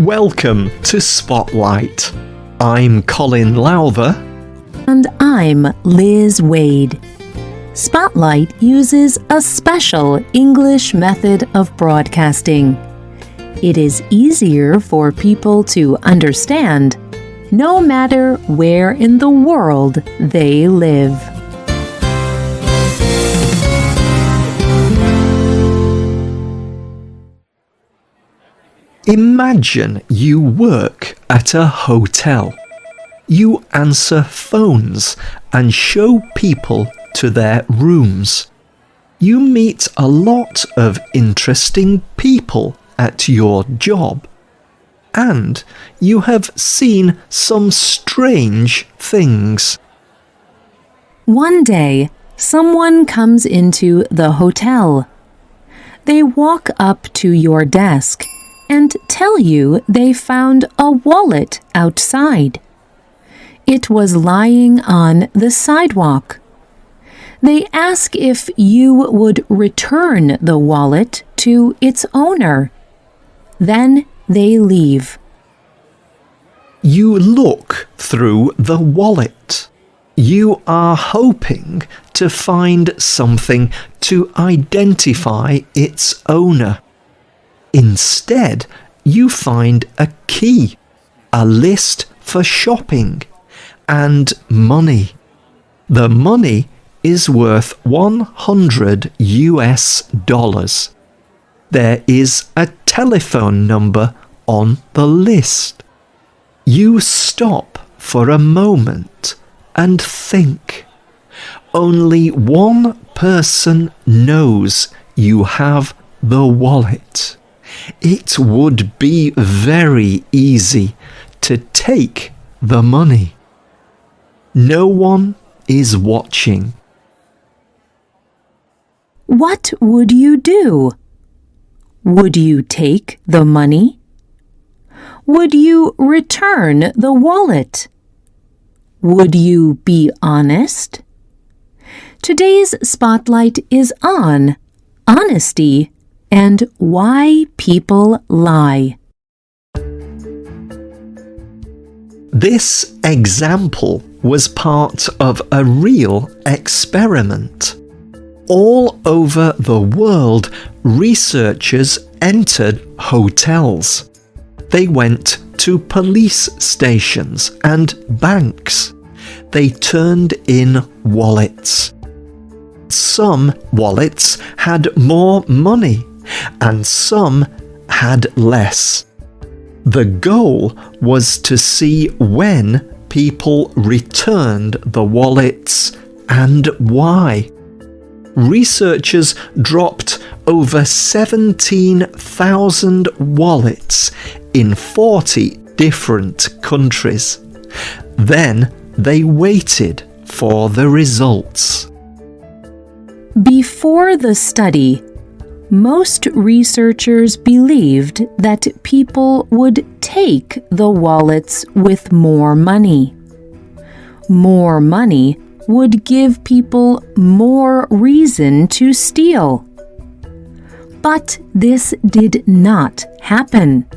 Welcome to Spotlight. I'm Colin Lowther. And I'm Liz Wade. Spotlight uses a special English method of broadcasting. It is easier for people to understand, no matter where in the world they live. Imagine you work at a hotel. You answer phones and show people to their rooms. You meet a lot of interesting people at your job. And you have seen some strange things. One day, someone comes into the hotel. They walk up to your desk and tell you they found a wallet outside. It was lying on the sidewalk. They ask if you would return the wallet to its owner. Then they leave. You look through the wallet. You are hoping to find something to identify its owner. Instead, you find a key, a list for shopping, and money. The money is worth $100 US. There is a telephone number on the list. You stop for a moment and think. Only one person knows you have the wallet. It would be very easy to take the money. No one is watching. What would you do? Would you take the money? Would you return the wallet? Would you be honest? Today's spotlight is on honesty and why people lie. This example was part of a real experiment. All over the world, researchers entered hotels. They went to police stations and banks. They turned in wallets. Some wallets had more money and some had less. The goal was to see when people returned the wallets and why. Researchers dropped over 17,000 wallets in 40 different countries. Then they waited for the results. Before the study, most researchers believed that people would take the wallets with more money. More money would give people more reason to steal. But this did not happen.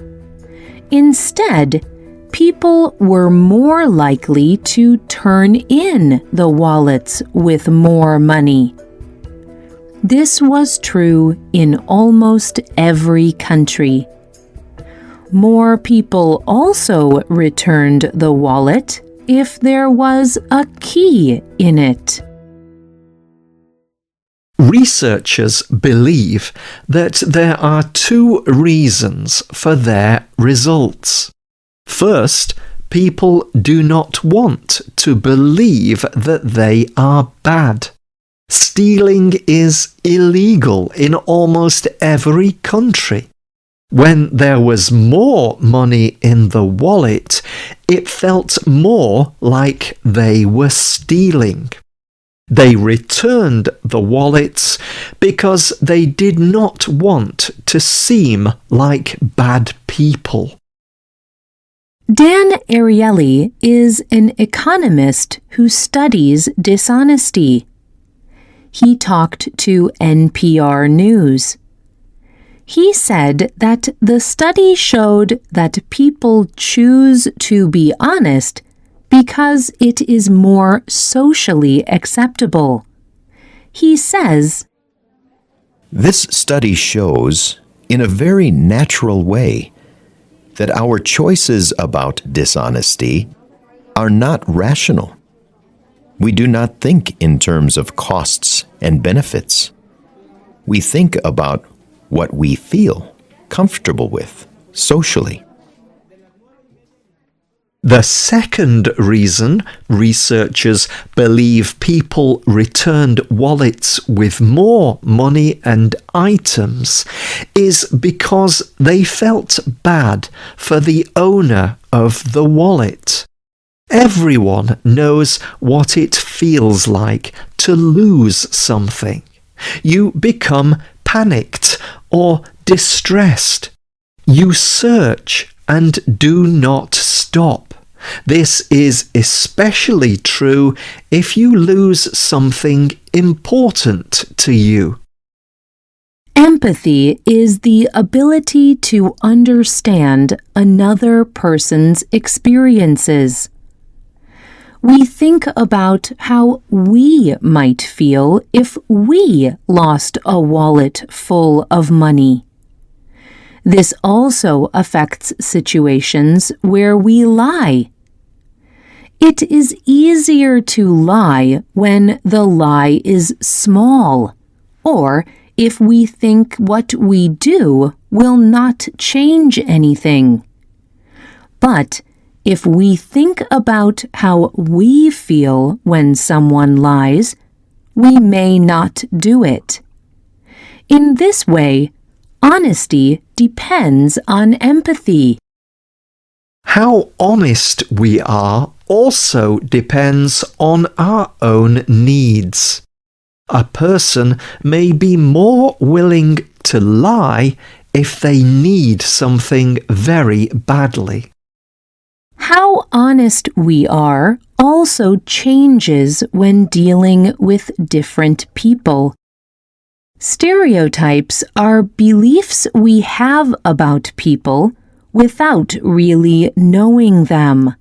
Instead, people were more likely to turn in the wallets with more money. This was true in almost every country. More people also returned the wallet if there was a key in it. Researchers believe that there are two reasons for their results. First, people do not want to believe that they are bad. Stealing is illegal in almost every country. When there was more money in the wallet, it felt more like they were stealing. They returned the wallets because they did not want to seem like bad people. Dan Ariely is an economist who studies dishonesty. He talked to NPR News. He said that the study showed that people choose to be honest because it is more socially acceptable. He says, "This study shows, in a very natural way, that our choices about dishonesty are not rational. We do not think in terms of costs and benefits. We think about what we feel comfortable with socially." The second reason researchers believe people returned wallets with more money and items is because they felt bad for the owner of the wallet. Everyone knows what it feels like to lose something. You become panicked or distressed. You search and do not stop. This is especially true if you lose something important to you. empathy is the ability to understand another person's experiences. We think about how we might feel if we lost a wallet full of money. This also affects situations where we lie. It is easier to lie when the lie is small, or if we think what we do will not change anything. But if we think about how we feel when someone lies, we may not do it. In this way, honesty depends on empathy. How honest we are also depends on our own needs. A person may be more willing to lie if they need something very badly. How honest we are also changes when dealing with different people. Stereotypes are beliefs we have about people without really knowing them.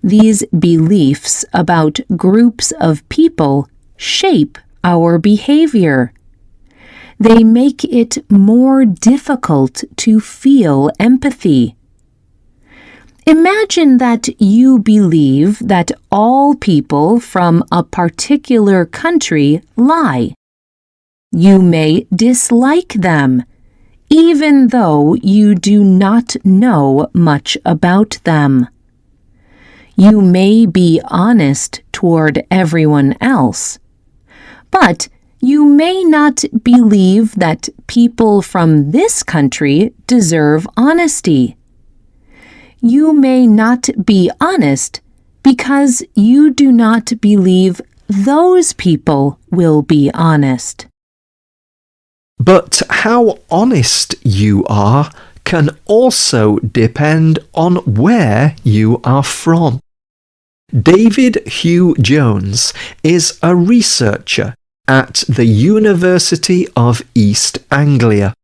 These beliefs about groups of people shape our behavior. They make it more difficult to feel empathy. Imagine that you believe that all people from a particular country lie. You may dislike them, even though you do not know much about them. You may be honest toward everyone else, but you may not believe that people from this country deserve honesty. You may not be honest because you do not believe those people will be honest. But how honest you are can also depend on where you are from. David Hugh Jones is a researcher at the University of East Anglia.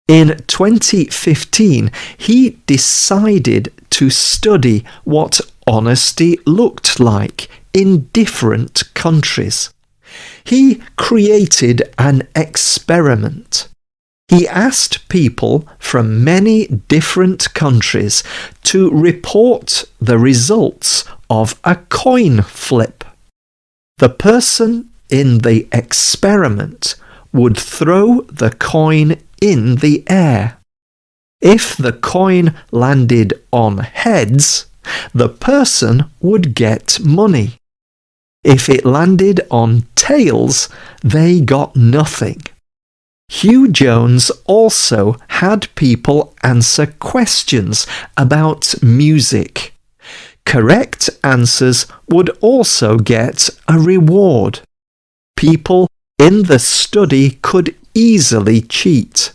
In 2015, he decided to study what honesty looked like in different countries. He created an experiment. He asked people from many different countries to report the results of a coin flip. The person in the experiment would throw the coin in the air. If the coin landed on heads, the person would get money. If it landed on tails, they got nothing. Hugh Jones also had people answer questions about music. Correct answers would also get a reward. People in the study could easily cheat.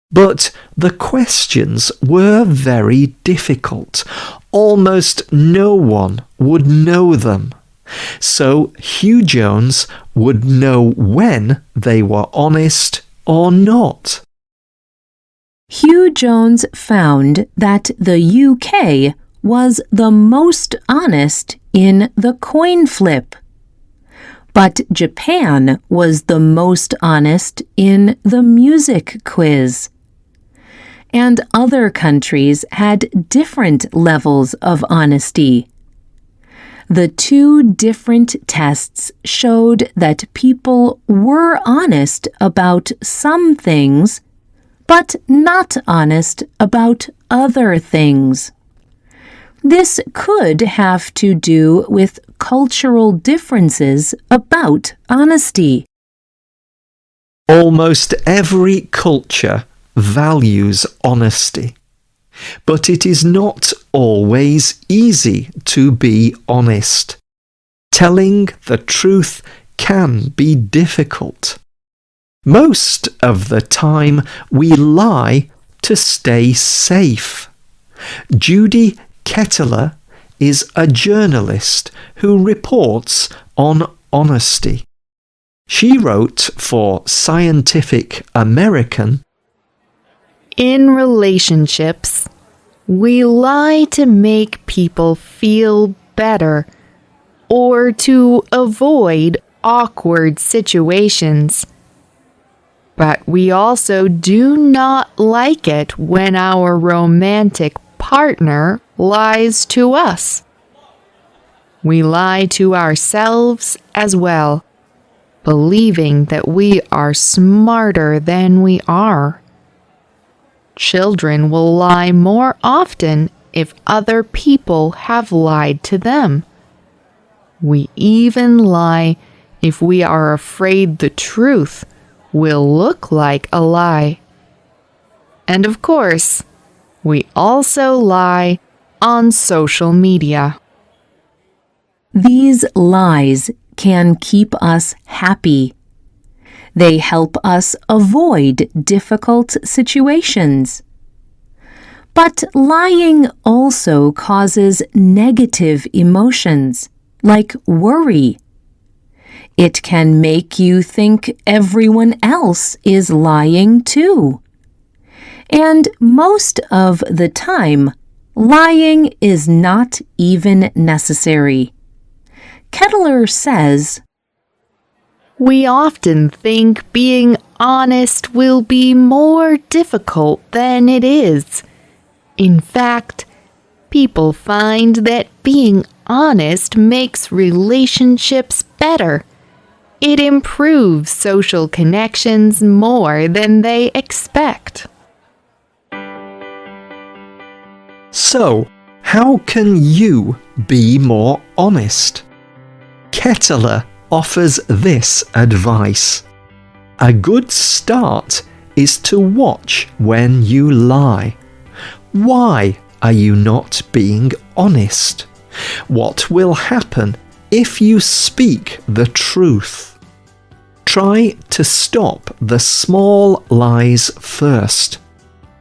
But the questions were very difficult. Almost no one would know them. So Hugh Jones would know when they were honest or not. Hugh Jones found that the UK was the most honest in the coin flip. But Japan was the most honest in the music quiz. And other countries had different levels of honesty. The two different tests showed that people were honest about some things, but not honest about other things. This could have to do with cultural differences about honesty. Almost every culture values honesty, but it is not always easy to be honest. Telling the truth can be difficult. Most of the time we lie to stay safe. Judy Kettler is a journalist who reports on honesty. She wrote for Scientific American, "In relationships, we lie to make people feel better or to avoid awkward situations. But we also do not like it when our romantic partner lies to us. We lie to ourselves as well, believing that we are smarter than we are. Children will lie more often if other people have lied to them. We even lie if we are afraid the truth will look like a lie. And of course, we also lie on social media." These lies can keep us happy. They help us avoid difficult situations. But lying also causes negative emotions, like worry. It can make you think everyone else is lying too. And most of the time, lying is not even necessary. Kettler says, "We often think being honest will be more difficult than it is. In fact, people find that being honest makes relationships better. It improves social connections more than they expect." So, how can you be more honest? Kettler offers this advice. A good start is to watch when you lie. Why are you not being honest? What will happen if you speak the truth? Try to stop the small lies first.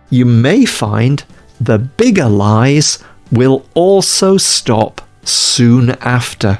You may find the bigger lies will also stop soon after.